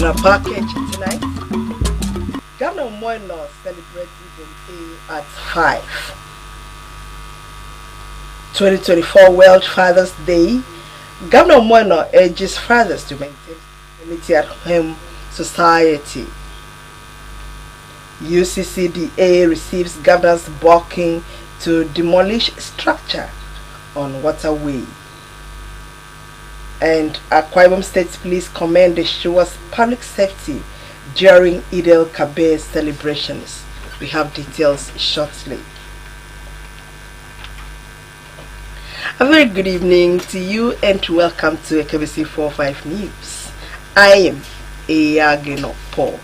In our package tonight, Governor Moino celebrates Day at 5. 2024 World Father's Day. Governor Moino urges fathers to maintain unity at home society. UCCDA receives governor's balking to demolish structure on waterway. And Akwa Ibom State Police commend the Shua's public safety during Eid el-Kabir celebrations. We have details shortly. A very good evening to you and welcome to AKBC 45 News. I am Eyagino Paul.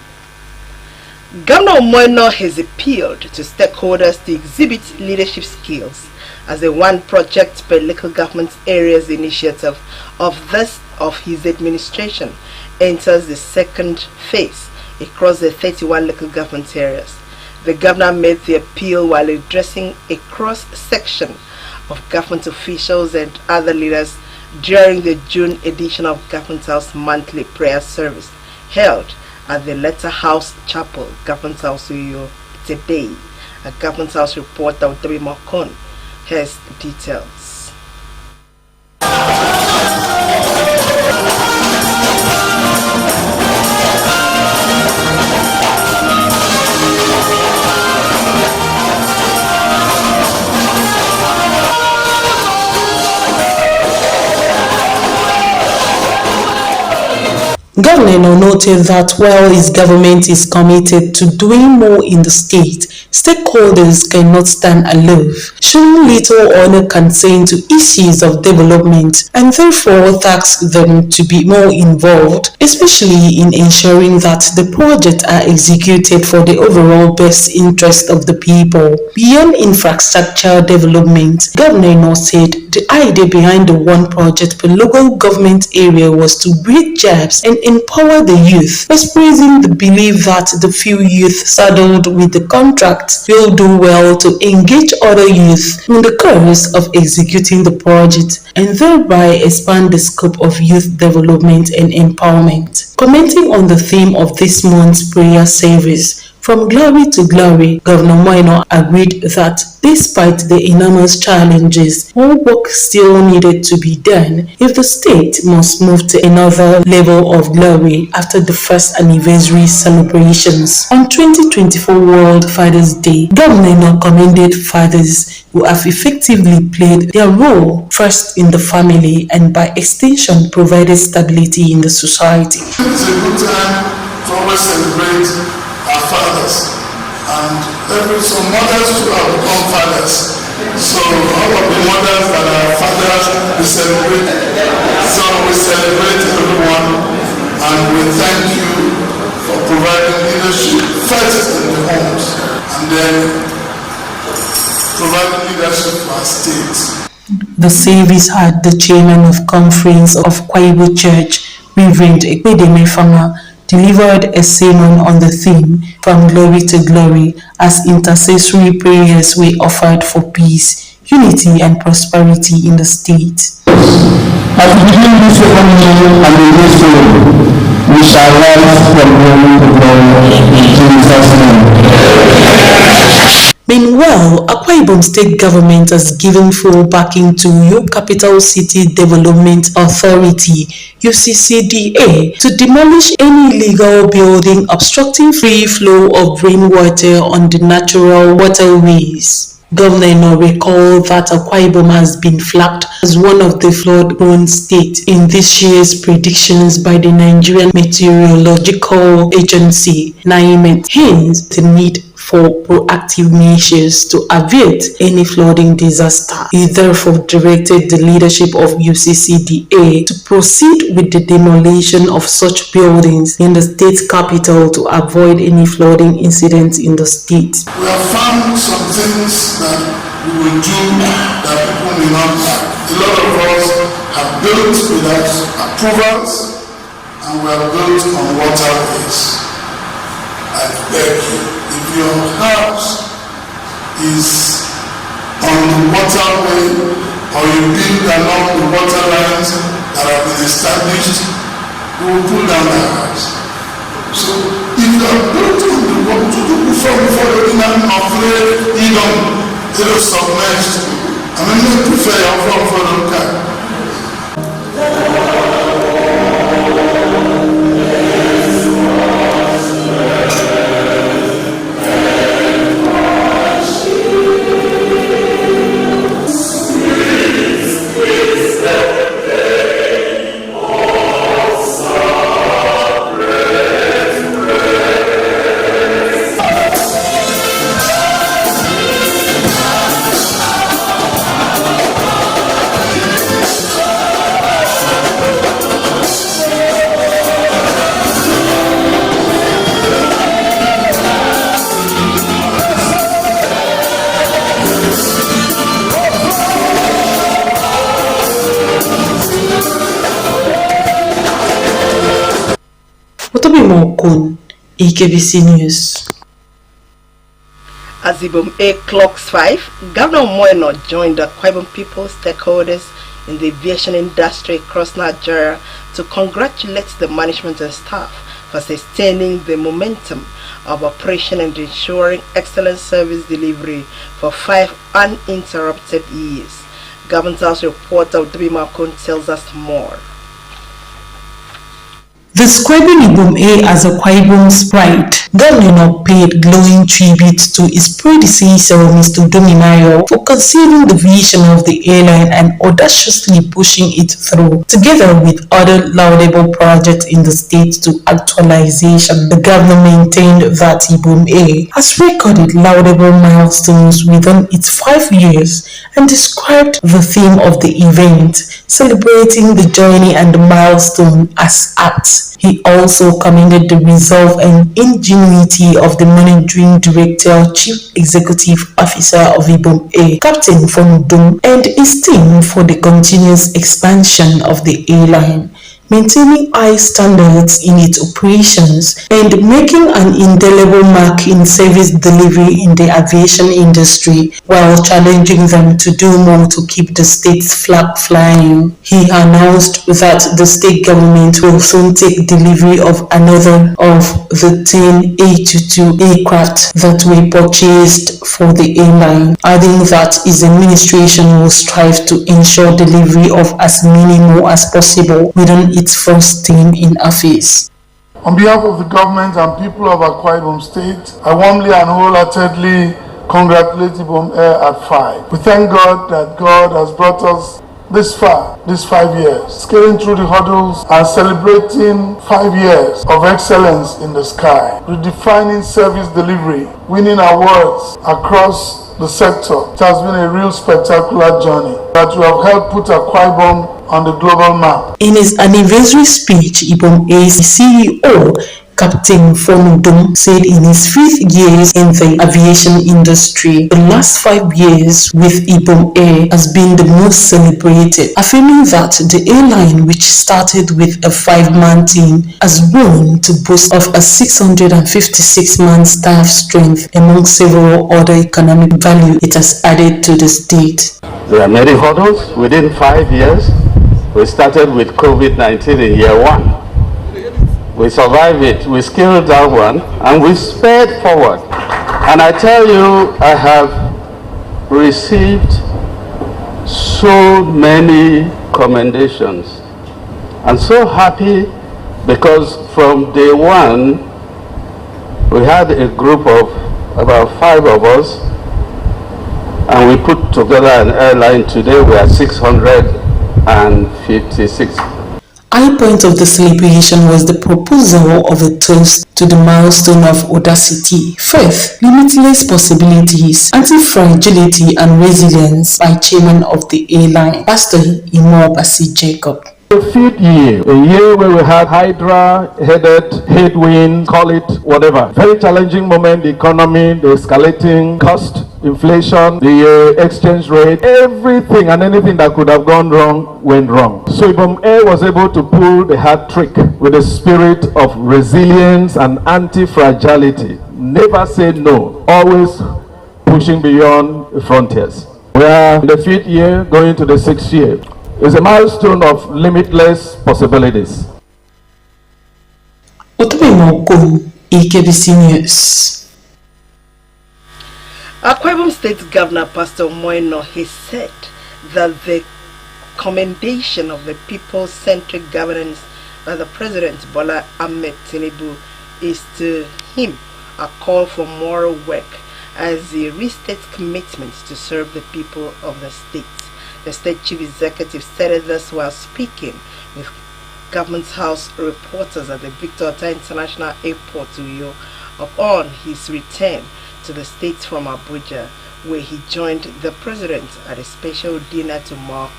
Governor Moino has appealed to stakeholders to exhibit leadership skills as a one project per local government areas initiative of his administration enters the second phase across the 31 local government areas. The governor made the appeal while addressing a cross-section of government officials and other leaders during the June edition of Government House monthly prayer service held at the Letter House Chapel, Government House Uyo today. A Government House reporter Tabi Mokon has details. Governor noted that while his government is committed to doing more in the state, stakeholders cannot stand aloof, showing little or no concern to issues of development, and therefore tasked them to be more involved, especially in ensuring that the projects are executed for the overall best interest of the people. Beyond infrastructure development, Governor said the idea behind the one project per local government area was to breed jobs and empower the youth, expressing the belief that the few youth saddled with the contract will do well to engage other youth in the course of executing the project and thereby expand the scope of youth development and empowerment. Commenting on the theme of this month's prayer service, From Glory to Glory, Governor Moino agreed that despite the enormous challenges, more work still needed to be done if the state must move to another level of glory after the first anniversary celebrations. On 2024 World Father's Day, Governor Moino commended fathers who have effectively played their role first in the family and by extension provided stability in the society. It's a good time to always celebrate our fathers, and some mothers too have become fathers. So all of the mothers that are fathers, we celebrate. So we celebrate everyone, and we thank you for providing leadership first in the homes, and then providing leadership for our state. The service had the chairman of conference of Akwa Ibom Church, Reverend Ekpedeme Fanga, delivered a sermon on the theme From Glory to Glory as intercessory prayers were offered for peace, unity and prosperity in the state. As we begin this second year and the next year, we shall rise from glory to glory in Jesus' name. Meanwhile, Akwa Ibom State Government has given full backing to Uyo Capital City Development Authority (UCCDA) to demolish any illegal building obstructing free flow of rainwater on the natural waterways. Governor recalled that Akwa Ibom has been flagged as one of the flood-prone states in this year's predictions by the Nigerian Meteorological Agency (NIMET). Hence, the need for proactive measures to avert any flooding disaster. He therefore directed the leadership of UCCDA to proceed with the demolition of such buildings in the state capital to avoid any flooding incidents in the state. We have found some things that we will do that people may not like. A lot of us have built without approvals, and we have built on waterways. I beg you, if your house is on the waterway or you build along the water lines that have been established, we will pull down the house. So if you are built on the work to do before the man of it is submerged. I mean, I prefer your for the car. AKBC News. As Ibom A clocks 5, Governor Moeno joined the Akwa Ibom people stakeholders in the aviation industry across Nigeria to congratulate the management and staff for sustaining the momentum of operation and ensuring excellent service delivery for 5 uninterrupted years. Government House reporter Udobi Makon tells us more. Describing Ibom A as Akwa Ibom's pride, Governor paid glowing tribute to his predecessor, Mr. Dominayo, for conceiving the vision of the airline and audaciously pushing it through, together with other laudable projects in the state to actualization. The governor maintained that Ibom A has recorded laudable milestones within its 5 years and described the theme of the event, celebrating the journey and the milestone as acts. He also commended the resolve and ingenuity of the managing director, chief executive officer of Ibom A, Captain Fonudum, and his team for the continuous expansion of the airline, maintaining high standards in its operations and making an indelible mark in service delivery in the aviation industry, while challenging them to do more to keep the state's flag flying. He announced that the state government will soon take delivery of another of the 10 A22 aircraft that were purchased for the airline, adding that his administration will strive to ensure delivery of as many more as possible within its first team in office. On behalf of the government and people of Akwa Ibom State, I warmly and wholeheartedly congratulate Ibom Air at 5. We thank God that God has brought us this far, these 5 years, scaling through the hurdles and celebrating 5 years of excellence in the sky, redefining service delivery, winning awards across the sector. It has been a real spectacular journey that you have helped put Akwa Ibom on the global map. In his anniversary speech, Ibom A's CEO, Captain Fonudum, said in his 5th years in the aviation industry, the last 5 years with Ibom Air has been the most celebrated, affirming that the airline, which started with a 5-man team, has grown to boast of a 656-man staff strength among several other economic value it has added to the state. There are many hurdles within 5 years. We started with COVID-19 in year 1. We survived it, we scaled that one, and we sped forward. And I tell you, I have received so many commendations. I'm so happy because from day 1, we had a group of about 5 of us, and we put together an airline. Today we are 656. High point of the celebration was the proposal of a toast to the milestone of audacity, faith, limitless possibilities, anti-fragility and resilience by chairman of the airline, Pastor Imo Basi Jacob. The 5th year, a year where we had Hydra-headed headwind, call it whatever. Very challenging moment, the economy, the escalating cost, inflation, the exchange rate, everything and anything that could have gone wrong went wrong. So Ibom Air was able to pull the hat trick with a spirit of resilience and anti-fragility. Never say no, always pushing beyond the frontiers. We are in the 5th year, going to the 6th year. It's a milestone of limitless possibilities. Udobi Otupimokun, AKBC News. Akwa Ibom State Governor Pastor Moino has said that the commendation of the people-centric governance by the President Bola Ahmed Tinubu is to him a call for moral work as he restates commitment to serve the people of the state. The state chief executive said this while speaking with Government House reporters at the Victor Ota International Airport upon his return to the state from Abuja, where he joined the president at a special dinner to mark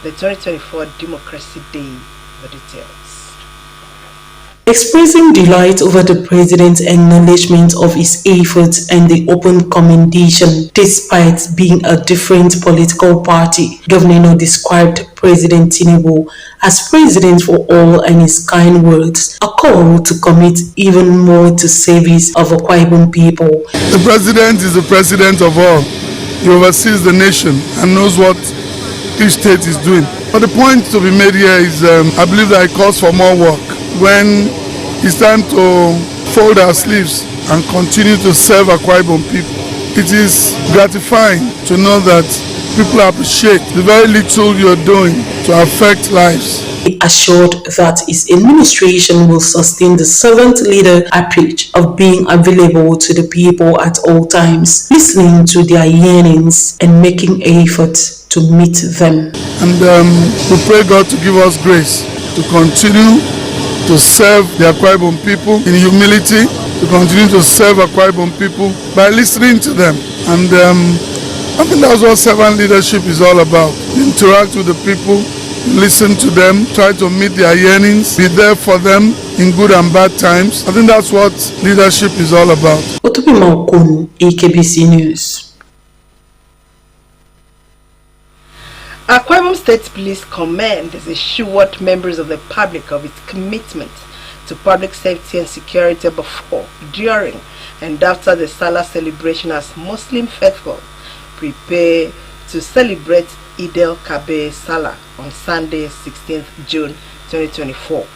the 2024 Democracy Day. The details. Expressing delight over the president's acknowledgement of his efforts and the open commendation despite being a different political party, Governor described President Tinubu as president for all and his kind words, a call to commit even more to service of Akwa Ibom people. The president is the president of all. He oversees the nation and knows what each state is doing. But the point to be made here is I believe that it calls for more work. When it's time to fold our sleeves and continue to serve Akwa Ibom people, it is gratifying to know that people appreciate the very little you're doing to affect lives. He assured that his administration will sustain the servant leader approach of being available to the people at all times, listening to their yearnings and making efforts to meet them. And we pray God to give us grace to continue to serve the Akwa Ibom people in humility, to continue to serve Akwa Ibom people by listening to them. And I think that's what servant leadership is all about. Interact with the people, listen to them, try to meet their yearnings, be there for them in good and bad times. I think that's what leadership is all about. Otupimokun, AKBC News. Akwa Ibom State Police Command has assured members of the public of its commitment to public safety and security before, during, and after the Salah celebration as Muslim faithful prepare to celebrate Eid al-Kabir Salah on Sunday, 16th June 2024.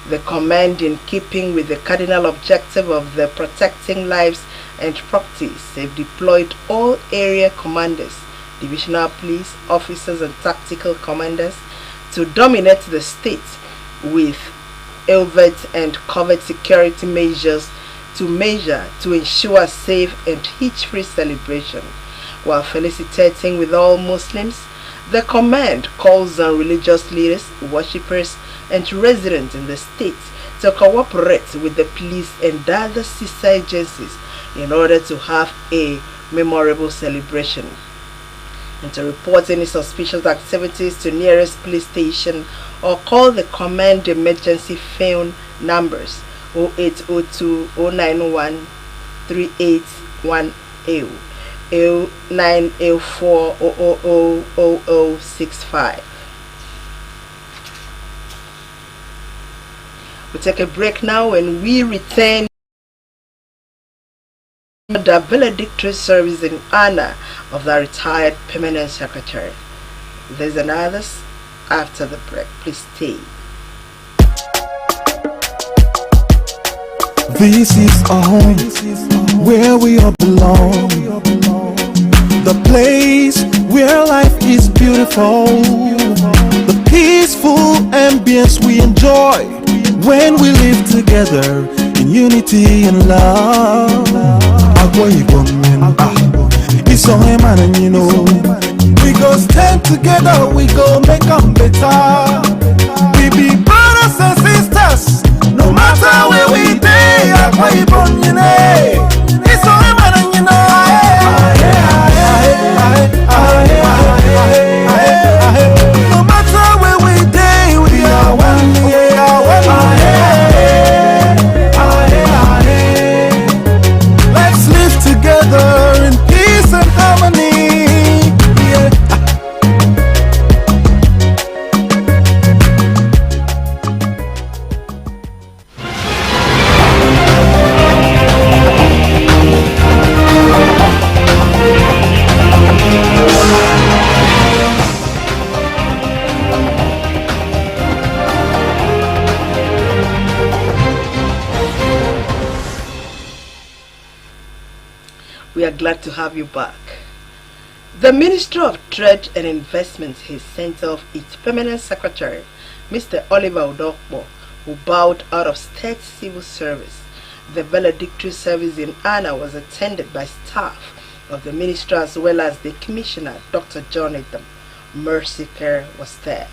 The command, in keeping with the cardinal objective of the protecting lives and properties, have deployed all area commanders, divisional police officers and tactical commanders to dominate the state with overt and covert security measures to ensure safe and hitch-free celebration. While felicitating with all Muslims, the command calls on religious leaders, worshippers, and residents in the state to cooperate with the police and other sister agencies in order to have a memorable celebration. And to report any suspicious activities to nearest police station or call the command emergency phone numbers 0802 091 3810 0904 000065. We'll take a break now. When we return, the valedictory service in honor of the retired permanent secretary. There's and others after the break. Please stay. This is our home, where we all belong. The place where life is beautiful. The peaceful ambience we enjoy when we live together in unity and love. Akwa Ibom men, it's all a man, and you know we go stand together, we go make them better. We be brothers and sisters, no matter where we stay. Akwa Ibom, you know, it's all a man, and you know. No matter where we stay, we are one. We are one. Let's live together in peace and harmony. Yeah. We are glad to have you back. The Ministry of Trade and Investment has sent off its permanent secretary, Mr. Oliver Udokpo, who bowed out of state civil service. The valedictory service in Anna was attended by staff of the ministry as well as the commissioner, Dr. Jonathan. Mercy Care was there.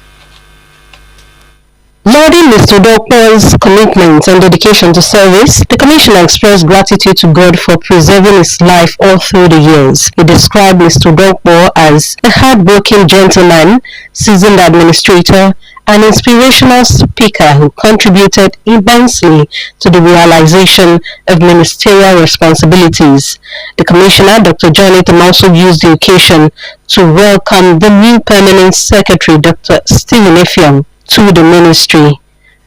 Lauding Mr. Udokpo's commitment and dedication to service, the Commissioner expressed gratitude to God for preserving his life all through the years. He described Mr. Udokpo as a hard-working gentleman, seasoned administrator, an inspirational speaker who contributed immensely to the realization of ministerial responsibilities. The Commissioner, Dr. Jonathan, also used the occasion to welcome the new Permanent Secretary, Dr. Stephen Effiong, to the ministry.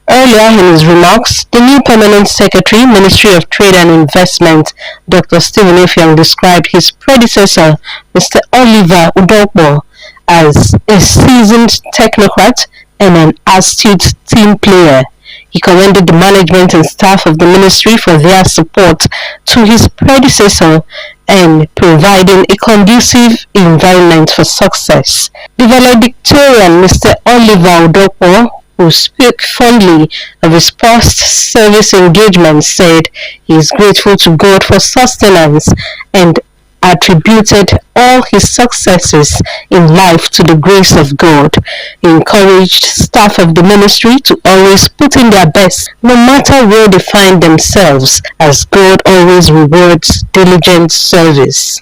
Earlier in his remarks, the new Permanent Secretary, Ministry of Trade and Investment, Dr. Stephen Effiong, described his predecessor, Mr. Oliver Udokpo, as a seasoned technocrat and an astute team player. He commended the management and staff of the ministry for their support to his predecessor and providing a conducive environment for success. The valedictorian, Mr. Oliver Udokpo, who spoke fondly of his past service engagement, said he is grateful to God for sustenance and attributed all his successes in life to the grace of God. He encouraged staff of the ministry to always put in their best, no matter where they find themselves, as God always rewards diligent service.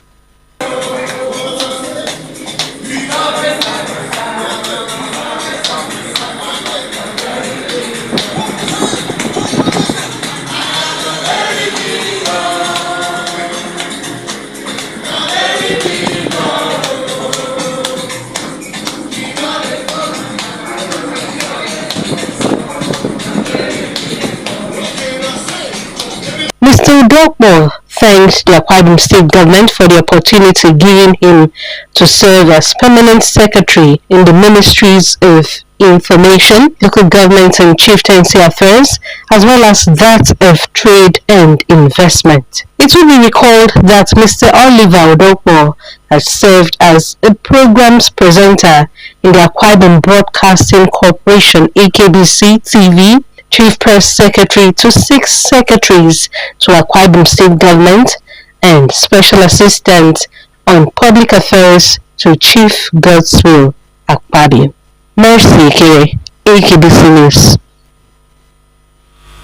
Mr. Udokpo thanked the Akwa Ibom State government for the opportunity given him to serve as permanent secretary in the ministries of information, local government and chieftaincy affairs, as well as that of trade and investment. It will be recalled that Mr. Oliver Udokpo has served as a programs presenter in the Akwa Ibom Broadcasting Corporation AKBC TV, Chief Press Secretary to 6 secretaries to Akwa Ibom State Government, and Special Assistant on Public Affairs to Chief Godswill Akpabio. Mercy Care, AKBC News.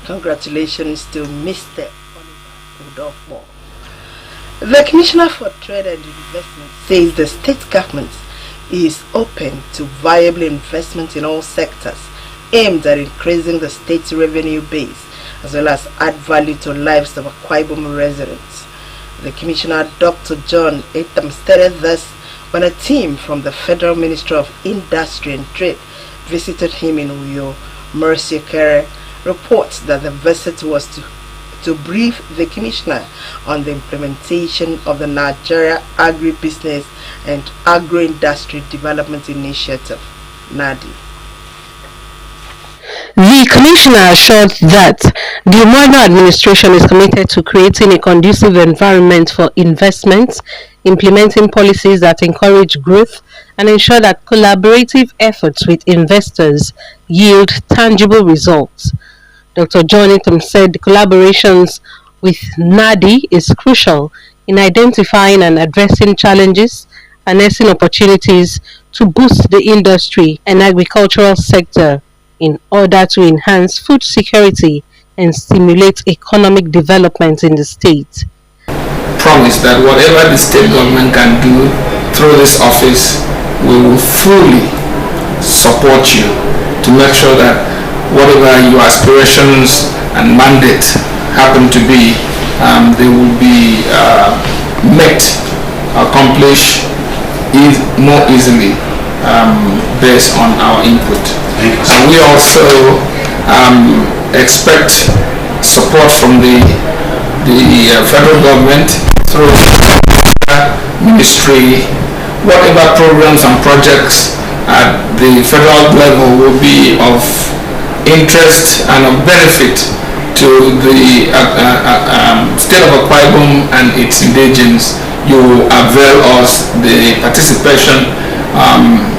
Congratulations to Mr. Oliver Udokpo. The Commissioner for Trade and Investment says the state government is open to viable investment in all sectors aimed at increasing the state's revenue base as well as add value to lives of Akwa Ibom residents. The Commissioner, Dr. John Etam, stated this when a team from the Federal Ministry of Industry and Trade visited him in Uyo. Mercy Care reports that the visit was to brief the Commissioner on the implementation of the Nigeria Agribusiness and Agro-Industry Development Initiative, NADI. The Commissioner assured that the Umoja administration is committed to creating a conducive environment for investments, implementing policies that encourage growth, and ensure that collaborative efforts with investors yield tangible results. Dr. Jonathan said the collaborations with NADI is crucial in identifying and addressing challenges, harnessing opportunities to boost the industry and agricultural sector in order to enhance food security and stimulate economic development in the state. Promise that whatever the state government can do through this office, we will fully support you to make sure that whatever your aspirations and mandate happen to be, they will be met, accomplished more easily based on our input. And we also expect support from the federal government through ministry. Whatever programs and projects at the federal level will be of interest and of benefit to the state of Akwa Ibom and its indigenes, you avail us the participation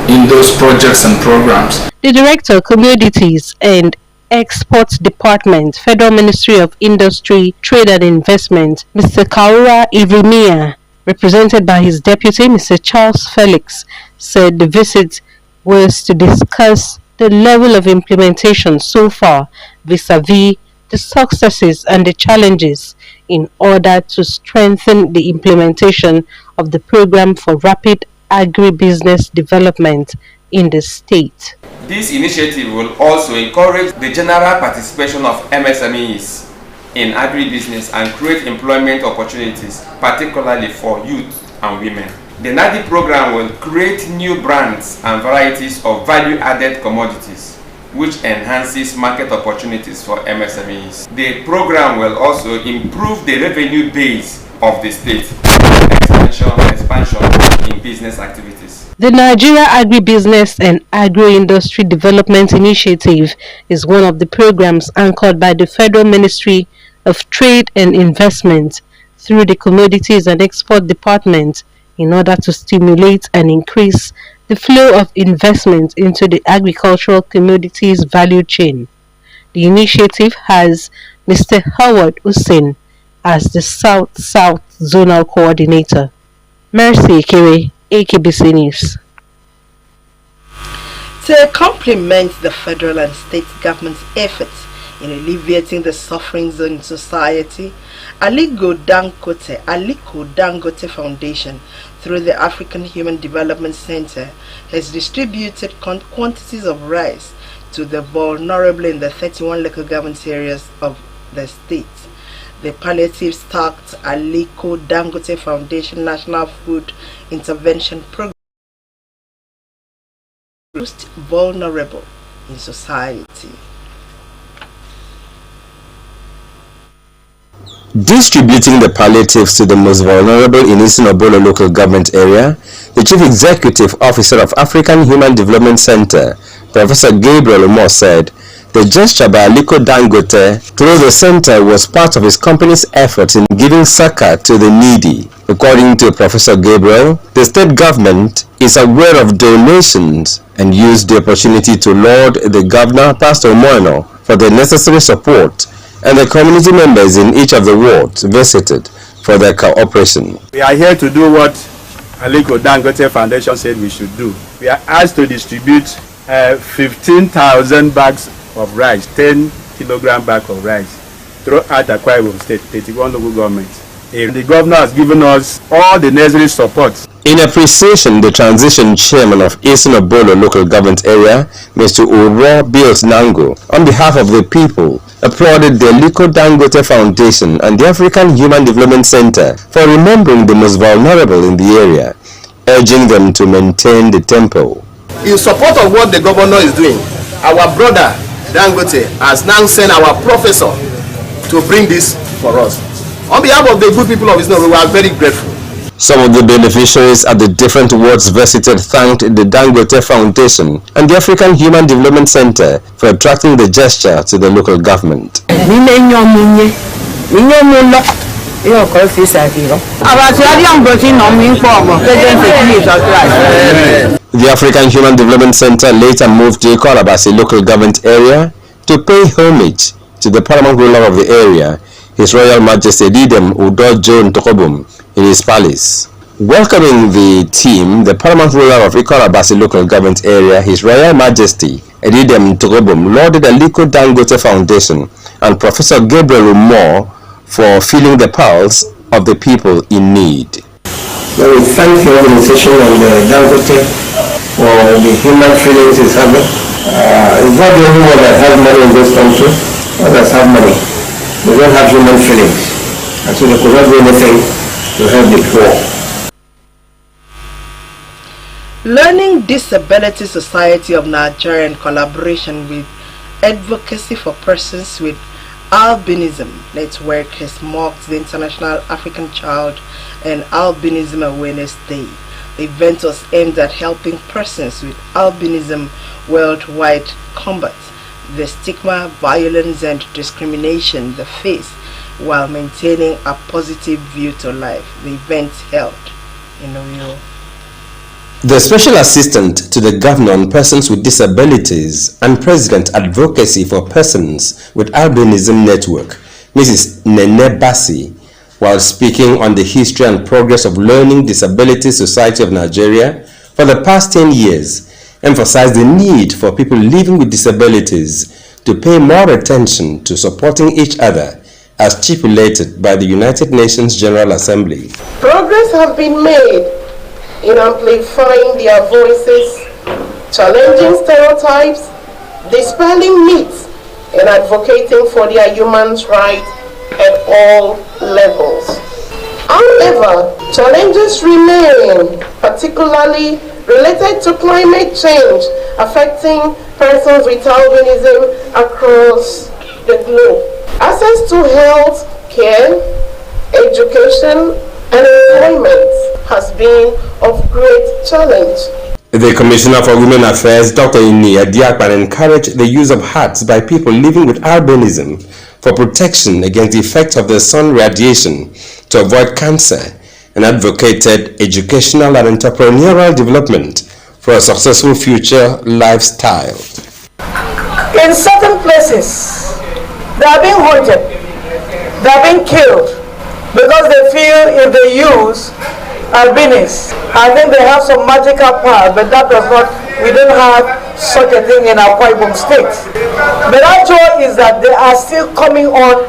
in those projects and programs. The Director, Commodities and Exports Department, Federal Ministry of Industry, Trade and Investment, Mr. Kaura Ivrimia, represented by his deputy, Mr. Charles Felix, said the visit was to discuss the level of implementation so far vis-a-vis the successes and the challenges in order to strengthen the implementation of the program for rapid agribusiness development in the state. This initiative will also encourage the general participation of MSMEs in agribusiness and create employment opportunities, particularly for youth and women. The NADI program will create new brands and varieties of value-added commodities, which enhances market opportunities for MSMEs. The program will also improve the revenue base of the state, expansion in business activities. The Nigeria Agribusiness and Agro-Industry Development Initiative is one of the programs anchored by the Federal Ministry of Trade and Investment through the Commodities and Export Department in order to stimulate and increase the flow of investment into the agricultural commodities value chain. The initiative has Mr. Howard Hussein as the South-South Zonal Coordinator. Mercy Ikere, AKBC News. To complement the federal and state government's efforts in alleviating the sufferings in society, Aliko Dangote Foundation, through the African Human Development Center, has distributed quantities of rice to the vulnerable in the 31 local government areas of the state. The palliative-stacked Aliko Dangote Foundation National Food Intervention Program most vulnerable in society. Distributing the palliatives to the most vulnerable in Eastern Obolo local government area, the Chief Executive Officer of African Human Development Center, Professor Gabriel Umar, said the gesture by Aliko Dangote through the center was part of his company's efforts in giving succor to the needy. According to Professor Gabriel, the state government is aware of donations and used the opportunity to laud the governor, Pastor Moeno, for the necessary support, and the community members in each of the wards visited for their cooperation. We are here to do what Aliko Dangote Foundation said we should do. We are asked to distribute 15,000 bags of rice, 10 kilogram bag of rice, throughout Akwa Ibom State, 31 local governments. And the governor has given us all the necessary support. In appreciation, the transition chairman of Eastern Obolo local government area, Mr. Uro Bills Nango, on behalf of the people, applauded the Aliko Dangote Foundation and the African Human Development Center for remembering the most vulnerable in the area, urging them to maintain the tempo. In support of what the governor is doing, our brother Dangote has now sent our professor to bring this for us. On behalf of the good people of Israel, we are very grateful. Some of the beneficiaries at the different wards visited thanked the Dangote Foundation and the African Human Development Center for attracting the gesture to the local government. The African Human Development Center later moved to Ikolabasi local government area to pay homage to the paramount ruler of the area, His Royal Majesty Didem Udo John Tokobum, in his palace. Welcoming the team, the paramount ruler of Ikolabasi local government area, His Royal Majesty Edidem Tokobum, lauded the Aliko Dangote Foundation and Professor Gabriel Umar for feeling the pulse of the people in need. We thank the organization and Dangote for the human feelings it's having. It's not the only one that has money in this country. Others have money. They don't have human feelings. And so they could not do anything to help the poor. Learning Disability Society of Nigeria in collaboration with Advocacy for Persons with Albinism Network has marked the International African Child and Albinism Awareness Day. The event was aimed at helping persons with albinism worldwide combat the stigma, violence and discrimination they face while maintaining a positive view to life. The event held in Oyo. The Special Assistant to the Governor on Persons with Disabilities and President Advocacy for Persons with Albinism Network, Mrs. Nene Bassi, while speaking on the history and progress of Learning Disability Society of Nigeria for the past 10 years, emphasized the need for people living with disabilities to pay more attention to supporting each other as stipulated by the United Nations General Assembly. Progress has been made in amplifying their voices, challenging stereotypes, dispelling myths, and advocating for their human rights at all levels. However, challenges remain, particularly related to climate change affecting persons with albinism across the globe. Access to health care, education, and employment has been of great challenge. The Commissioner for Women Affairs, Dr. Inia Diakpan, encouraged the use of hats by people living with albinism for protection against the effects of the sun radiation to avoid cancer, and advocated educational and entrepreneurial development for a successful future lifestyle. In certain places, they are being hunted, they are being killed because they feel if they use albinism, I think they have some magical power, but that does not, we don't have such a thing in our Akwa Ibom state. But actual is that they are still coming on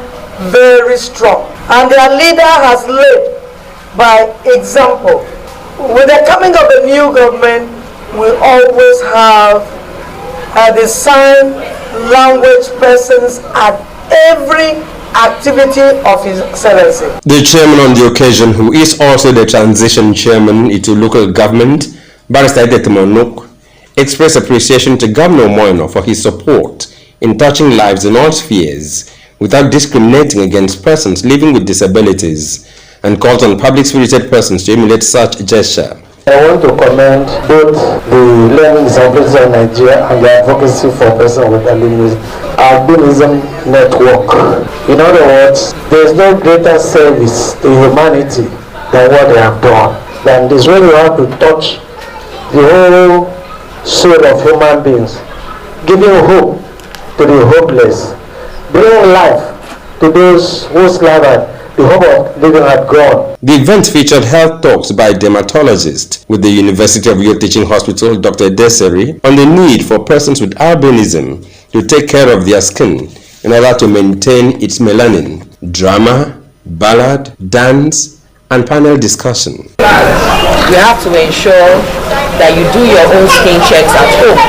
very strong, and their leader has led by example. With the coming of the new government, we always have the sign language persons at every activity of His Excellency. The chairman on the occasion, who is also the transition chairman into local government, Barrister Monok, expressed appreciation to Governor Moino for his support in touching lives in all spheres without discriminating against persons living with disabilities, and called on public-spirited persons to emulate such gesture. I want to commend both the Learning Disabilities of Nigeria and the Advocacy for Persons with Albinism Network. In other words, there is no greater service to humanity than what they have done. Than this, when you have to touch the whole soul of human beings, giving hope to the hopeless, bringing life to those whose life the hope of living had gone. The event featured health talks by dermatologists with the University of Youth Teaching Hospital, Dr. Deseri, on the need for persons with albinism to take care of their skin in order to maintain its melanin. Drama, ballad, dance, and panel discussion. You have to ensure that you do your own skin checks at home.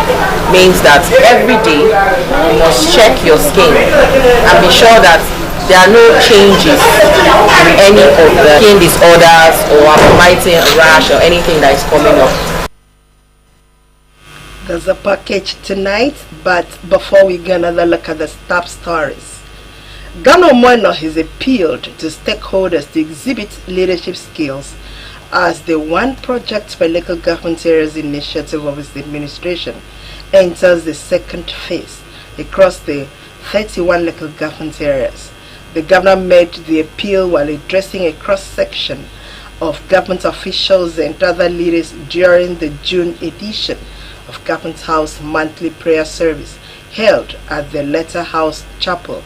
Means that every day you must check your skin and be sure that there are no changes in any of the skin disorders or abnormality, rash or anything that is coming up. There's a package tonight, but before we get another look at the top stories, Governor Moino has appealed to stakeholders to exhibit leadership skills as the One Project for Local Government Areas initiative of his administration enters the second phase across the 31 local government areas. The governor made the appeal while addressing a cross-section of government officials and other leaders during the June edition of Government House monthly prayer service held at the Letter House Chapel,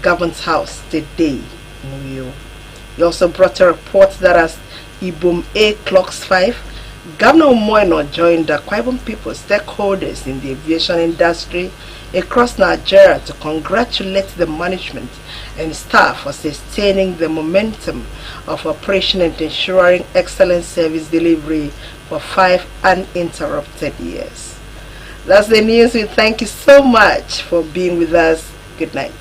Government House today in Uyo. He also brought a report that as Ibom A clocks 5, Governor Moino joined the Akwa Ibom people stakeholders in the aviation industry across Nigeria to congratulate the management and staff for sustaining the momentum of operation and ensuring excellent service delivery for 5 uninterrupted years. That's the news. We thank you so much for being with us. Good night.